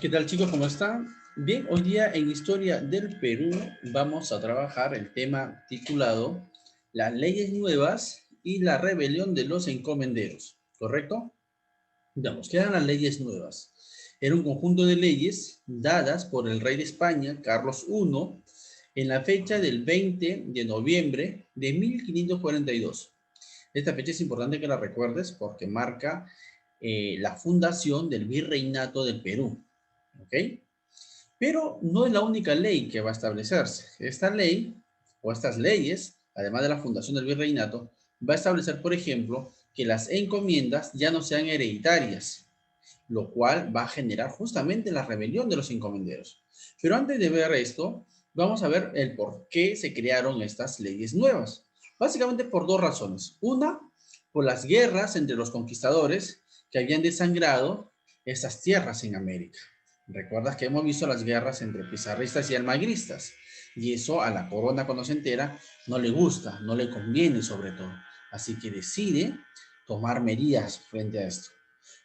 ¿Qué tal, chicos? ¿Cómo están? Bien, hoy día en Historia del Perú vamos a trabajar el tema titulado Las leyes nuevas y la rebelión de los encomenderos, ¿correcto? Veamos, ¿qué eran las leyes nuevas? Era un conjunto de leyes dadas por el rey de España, Carlos I, en la fecha del 20 de noviembre de 1542. Esta fecha es importante que la recuerdes porque marca la fundación del virreinato del Perú. ¿Ok? Pero no es la única ley que va a establecerse. Esta ley o estas leyes, además de la fundación del virreinato, va a establecer, por ejemplo, que las encomiendas ya no sean hereditarias, lo cual va a generar justamente la rebelión de los encomenderos. Pero antes de ver esto, vamos a ver el por qué se crearon estas leyes nuevas. Básicamente por dos razones. Una, por las guerras entre los conquistadores que habían desangrado estas tierras en América. Recuerdas que hemos visto las guerras entre pizarristas y almagristas. Y eso a la corona cuando se entera no le gusta, no le conviene sobre todo. Así que decide tomar medidas frente a esto.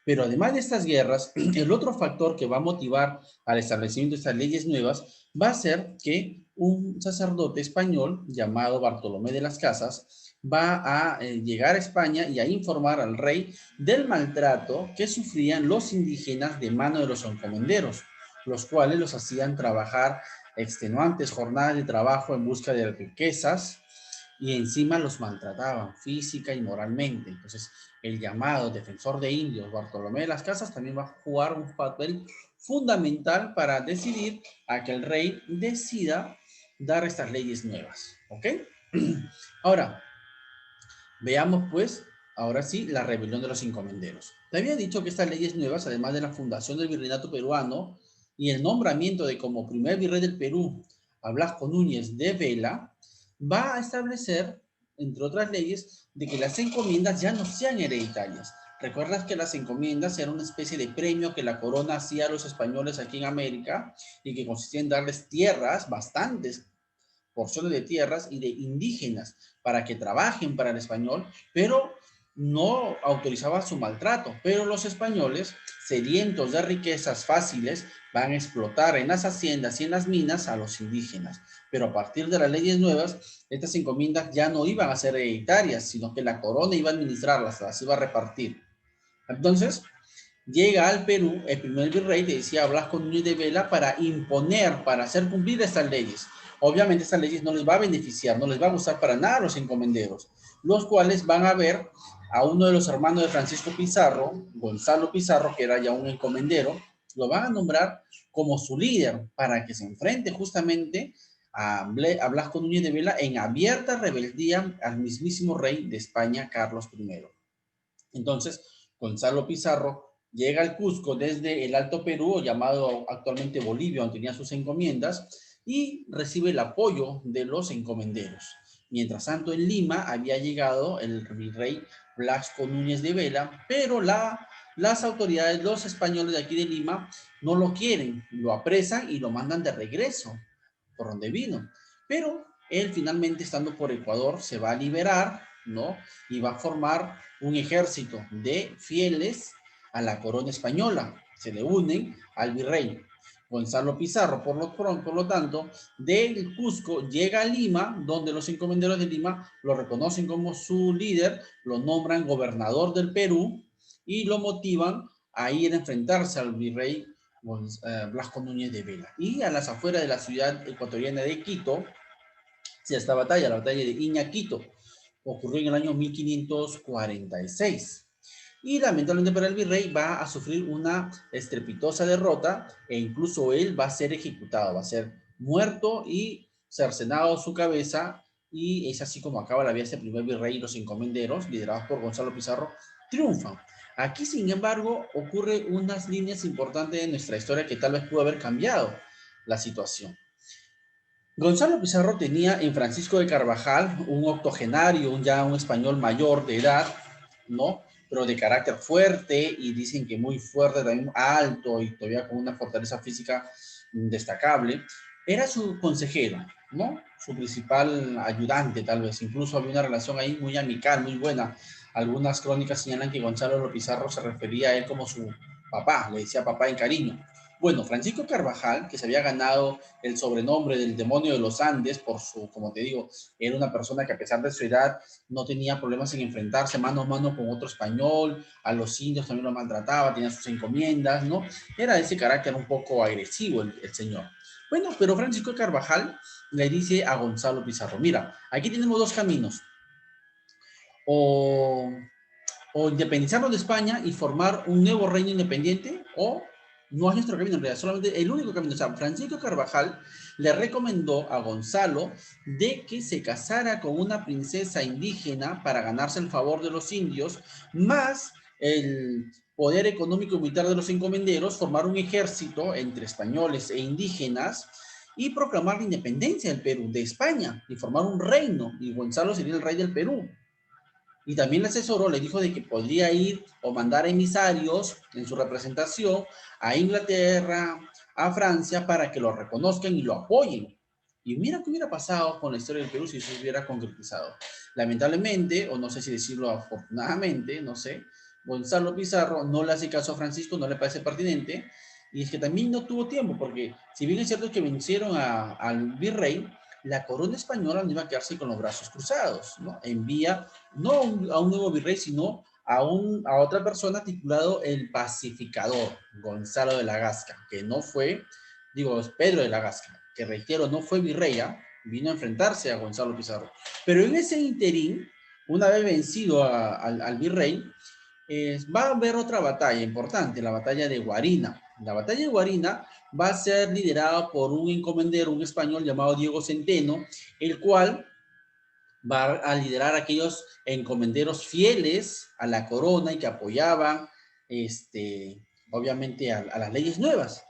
Pero además de estas guerras, el otro factor que va a motivar al establecimiento de estas leyes nuevas va a ser que un sacerdote español llamado Bartolomé de las Casas va a llegar a España y a informar al rey del maltrato que sufrían los indígenas de mano de los encomenderos, los cuales los hacían trabajar extenuantes jornadas de trabajo en busca de riquezas y encima los maltrataban física y moralmente. Entonces, el llamado defensor de indios, Bartolomé de las Casas, también va a jugar un papel fundamental para decidir a que el rey decida dar estas leyes nuevas. ¿Ok? Ahora, veamos pues, ahora sí, la rebelión de los encomenderos. Te había dicho que estas leyes nuevas, además de la fundación del virreinato peruano y el nombramiento de como primer virrey del Perú a Blasco Núñez de Vela, va a establecer, entre otras leyes, de que las encomiendas ya no sean hereditarias. ¿Recuerdas que las encomiendas eran una especie de premio que la corona hacía a los españoles aquí en América y que consistía en darles tierras, bastantes porciones de tierras y de indígenas para que trabajen para el español, pero no autorizaba su maltrato. Pero los españoles, sedientos de riquezas fáciles, van a explotar en las haciendas y en las minas a los indígenas. Pero a partir de las leyes nuevas, estas encomiendas ya no iban a ser hereditarias, sino que la corona iba a administrarlas, las iba a repartir. Entonces, llega al Perú el primer virrey, te decía Blasco Núñez de Vela, para imponer, para hacer cumplir estas leyes. Obviamente estas leyes no les va a beneficiar, no les va a gustar para nada a los encomenderos, los cuales van a ver a uno de los hermanos de Francisco Pizarro, Gonzalo Pizarro, que era ya un encomendero, lo van a nombrar como su líder para que se enfrente justamente a Blasco Núñez de Vela en abierta rebeldía al mismísimo rey de España, Carlos I. Entonces, Gonzalo Pizarro llega al Cusco desde el Alto Perú, llamado actualmente Bolivia, donde tenía sus encomiendas, y recibe el apoyo de los encomenderos. Mientras tanto, en Lima había llegado el virrey Blasco Núñez de Vela, pero las autoridades, los españoles de aquí de Lima, no lo quieren, lo apresan y lo mandan de regreso por donde vino. Pero él finalmente, estando por Ecuador, se va a liberar, ¿no? Y va a formar un ejército de fieles a la corona española. Se le unen al virrey Gonzalo Pizarro. Por lo tanto, del Cusco llega a Lima, donde los encomenderos de Lima lo reconocen como su líder, lo nombran gobernador del Perú y lo motivan a ir a enfrentarse al virrey Blasco Núñez de Vela. Y a las afueras de la ciudad ecuatoriana de Quito, esta batalla, la batalla de Iñaquito, ocurrió en el año 1546. Y lamentablemente para el virrey va a sufrir una estrepitosa derrota e incluso él va a ser ejecutado, va a ser muerto y cercenado su cabeza, y es así como acaba la vida de este primer virrey, y los encomenderos, liderados por Gonzalo Pizarro, triunfan. Aquí, sin embargo, ocurre unas líneas importantes de nuestra historia que tal vez pudo haber cambiado la situación. Gonzalo Pizarro tenía en Francisco de Carvajal un octogenario, ya un español mayor de edad, ¿no? Pero de carácter fuerte, y dicen que muy fuerte, también alto y todavía con una fortaleza física destacable. Era su consejero, ¿no? Su principal ayudante, tal vez. Incluso había una relación ahí muy amical, muy buena. Algunas crónicas señalan que Gonzalo Pizarro se refería a él como su papá, le decía papá en cariño. Bueno, Francisco Carvajal, que se había ganado el sobrenombre del demonio de los Andes por su, como te digo, era una persona que a pesar de su edad no tenía problemas en enfrentarse mano a mano con otro español, a los indios también lo maltrataba, tenía sus encomiendas, ¿no? Era de ese carácter un poco agresivo el señor. Bueno, pero Francisco Carvajal le dice a Gonzalo Pizarro, mira, aquí tenemos dos caminos, o o independizarnos de España y formar un nuevo reino independiente, o no es nuestro camino en realidad, solamente el único camino. O sea, Francisco Carvajal le recomendó a Gonzalo de que se casara con una princesa indígena para ganarse el favor de los indios, más el poder económico y militar de los encomenderos, formar un ejército entre españoles e indígenas y proclamar la independencia del Perú, de España, y formar un reino, y Gonzalo sería el rey del Perú. Y también le asesoró, le dijo de que podría ir o mandar emisarios en su representación a Inglaterra, a Francia, para que lo reconozcan y lo apoyen. Y mira qué hubiera pasado con la historia del Perú si eso se hubiera concretizado. Lamentablemente, o no sé si decirlo afortunadamente, no sé, Gonzalo Pizarro no le hace caso a Francisco, no le parece pertinente, y es que también no tuvo tiempo, porque si bien es cierto que vencieron al virrey, la corona española no iba a quedarse con los brazos cruzados, ¿no? Envía no a un nuevo virrey, sino a otra persona titulado el pacificador, Gonzalo de la Gasca, que no fue, digo, es Pedro de la Gasca, que reitero, no fue virrey, vino a enfrentarse a Gonzalo Pizarro. Pero en ese interín, una vez vencido al virrey, va a haber otra batalla importante, la batalla de Guarina. La batalla de Guarina va a ser liderada por un encomendero, un español llamado Diego Centeno, el cual va a liderar a aquellos encomenderos fieles a la corona y que apoyaban, obviamente, a las leyes nuevas.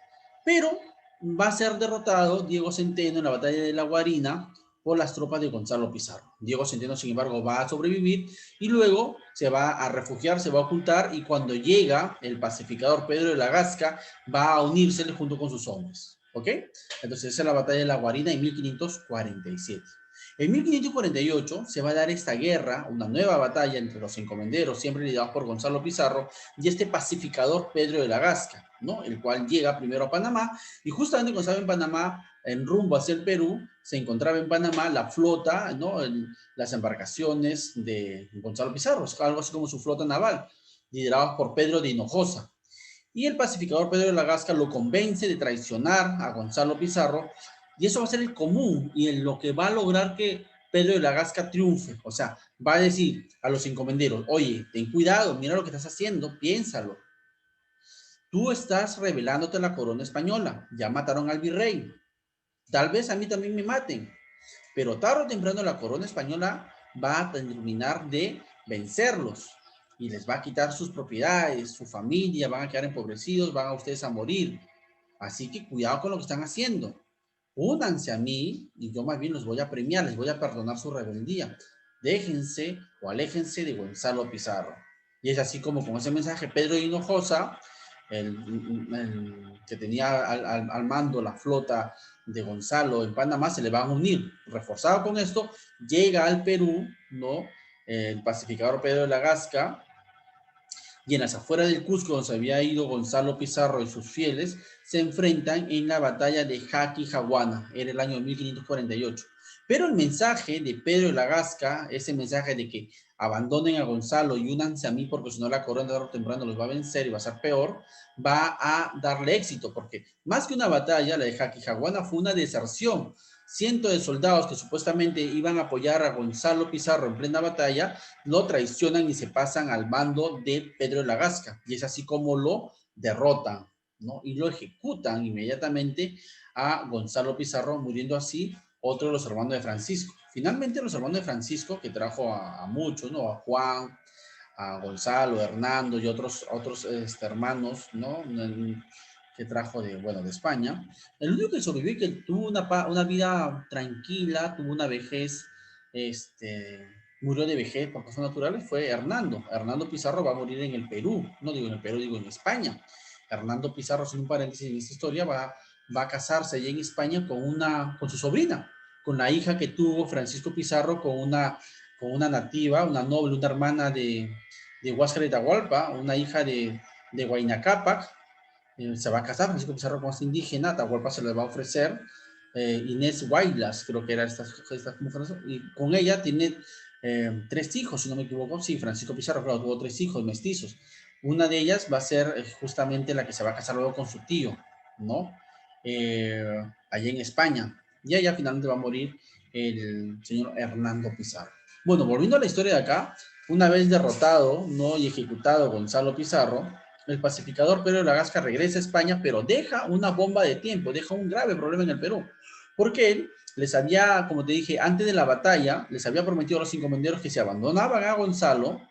Pero va a ser derrotado Diego Centeno en la batalla de la Guarina por las tropas de Gonzalo Pizarro. Diego Centeno, sin embargo, va a sobrevivir y luego se va a refugiar, se va a ocultar, y cuando llega el pacificador Pedro de la Gasca, va a unirse junto con sus hombres. ¿Ok? Entonces esa es la batalla de la Guarina en 1547. En 1548 se va a dar esta guerra, una nueva batalla entre los encomenderos, siempre liderados por Gonzalo Pizarro, y este pacificador Pedro de la Gasca, ¿no? El cual llega primero a Panamá, y justamente cuando estaba en Panamá, en rumbo hacia el Perú, se encontraba en Panamá la flota, ¿no? Las embarcaciones de Gonzalo Pizarro, algo así como su flota naval, liderados por Pedro de Hinojosa. Y el pacificador Pedro de la Gasca lo convence de traicionar a Gonzalo Pizarro, y eso va a ser el común y en lo que va a lograr que Pedro de la Gasca triunfe. O sea, va a decir a los encomenderos, oye, ten cuidado, mira lo que estás haciendo, piénsalo. Tú estás rebelándote a la corona española, ya mataron al virrey, tal vez a mí también me maten, pero tarde o temprano la corona española va a terminar de vencerlos y les va a quitar sus propiedades, su familia, van a quedar empobrecidos, van a ustedes a morir. Así que cuidado con lo que están haciendo. Únanse a mí y yo más bien los voy a premiar, les voy a perdonar su rebeldía. Déjense o aléjense de Gonzalo Pizarro. Y es así como con ese mensaje Pedro de Hinojosa, el que tenía al mando la flota de Gonzalo en Panamá, se le van a unir. Reforzado con esto, llega al Perú, ¿no? El pacificador Pedro de la Gasca, y en las afueras del Cusco, donde se había ido Gonzalo Pizarro y sus fieles, se enfrentan en la batalla de Jaquijahuana, era el año 1548. Pero el mensaje de Pedro de la Gasca, ese mensaje de que abandonen a Gonzalo y únanse a mí porque si no la corona tarde o temprano los va a vencer y va a ser peor, va a darle éxito, porque más que una batalla, la de Jaquijahuana fue una deserción. Cientos de soldados que supuestamente iban a apoyar a Gonzalo Pizarro en plena batalla, lo traicionan y se pasan al bando de Pedro de la Gasca. Y es así como lo derrotan, ¿no? Y lo ejecutan inmediatamente a Gonzalo Pizarro, muriendo así otro de los hermanos de Francisco. Finalmente, los hermanos de Francisco, que trajo a muchos, ¿no? A Juan, a Gonzalo, Hernando y otros hermanos, ¿no? Que trajo bueno, de España. El único que sobrevivió y que tuvo una vida tranquila, tuvo una vejez, murió de vejez por causas naturales, fue Hernando. Hernando Pizarro va a morir en el Perú, no digo en el Perú, digo en España. Hernando Pizarro, sin un paréntesis en esta historia, va a casarse allá en España con su sobrina, con la hija que tuvo Francisco Pizarro con una nativa, una noble, una hermana de Huáscar de Atahualpa, una hija de Huayna Cápac, Se va a casar Francisco Pizarro con esta indígena, Atahualpa se le va a ofrecer, Inés Guaylas, creo que era esta mujer, y con ella tiene 3 hijos, si no me equivoco. Sí, Francisco Pizarro, claro, tuvo 3 hijos mestizos. Una de ellas va a ser justamente la que se va a casar luego con su tío, ¿no? Allá en España. Y allá finalmente va a morir el señor Hernando Pizarro. Bueno, volviendo a la historia de acá, una vez derrotado, ¿no? Y ejecutado Gonzalo Pizarro, el pacificador Pedro de la Gasca regresa a España, pero deja una bomba de tiempo, deja un grave problema en el Perú. Porque él les había, como te dije, antes de la batalla, les había prometido a los encomenderos que si abandonaban a Gonzalo,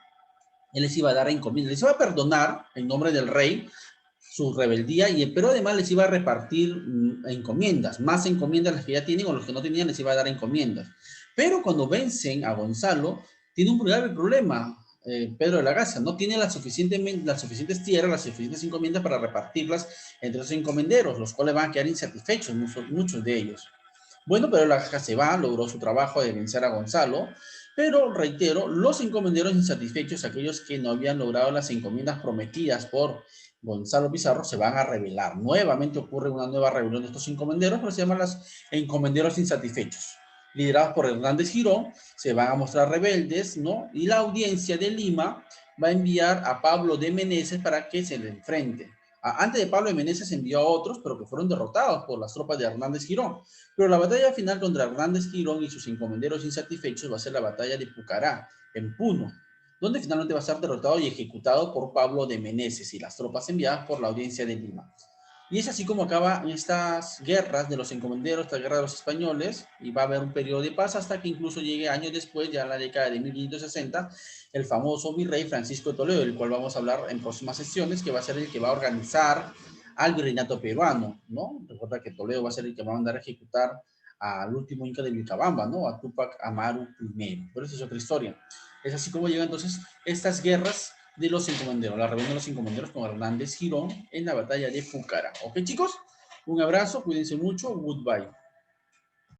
él les iba a dar encomiendas, les iba a perdonar en nombre del rey su rebeldía, pero además les iba a repartir encomiendas, más encomiendas las que ya tienen o los que no tenían les iba a dar encomiendas. Pero cuando vencen a Gonzalo, tiene un grave problema. Pedro de la Garza no tiene las suficientes tierras, las suficientes encomiendas para repartirlas entre los encomenderos, los cuales van a quedar insatisfechos, muchos de ellos. Bueno, pero la Caja se va, logró su trabajo de vencer a Gonzalo, pero reitero, los encomenderos insatisfechos, aquellos que no habían logrado las encomiendas prometidas por Gonzalo Pizarro, se van a rebelar. Nuevamente ocurre una nueva rebelión de estos encomenderos, pero se llaman los encomenderos insatisfechos. Liderados por Hernández Girón, se van a mostrar rebeldes, ¿no? Y la audiencia de Lima va a enviar a Pablo de Meneses para que se le enfrente. Antes de Pablo de Meneses envió a otros, pero que fueron derrotados por las tropas de Hernández Girón. Pero la batalla final contra Hernández Girón y sus encomenderos insatisfechos va a ser la batalla de Pucará, en Puno, donde finalmente va a ser derrotado y ejecutado por Pablo de Meneses y las tropas enviadas por la audiencia de Lima. Y es así como acaban estas guerras de los encomenderos, esta guerra de los españoles, y va a haber un periodo de paz hasta que incluso llegue años después, ya en la década de 1560, el famoso virrey Francisco de Toledo, del cual vamos a hablar en próximas sesiones, que va a ser el que va a organizar al virreinato peruano, ¿no? Recuerda que Toledo va a ser el que va a mandar a ejecutar al último inca de Vilcabamba, ¿no? A Túpac Amaru I. Pero esa es otra historia. Es así como llegan entonces estas guerras de los encomenderos, la rebelión de los encomenderos con Hernández Girón en la batalla de Pucará. ¿Ok, chicos? Un abrazo, cuídense mucho, goodbye.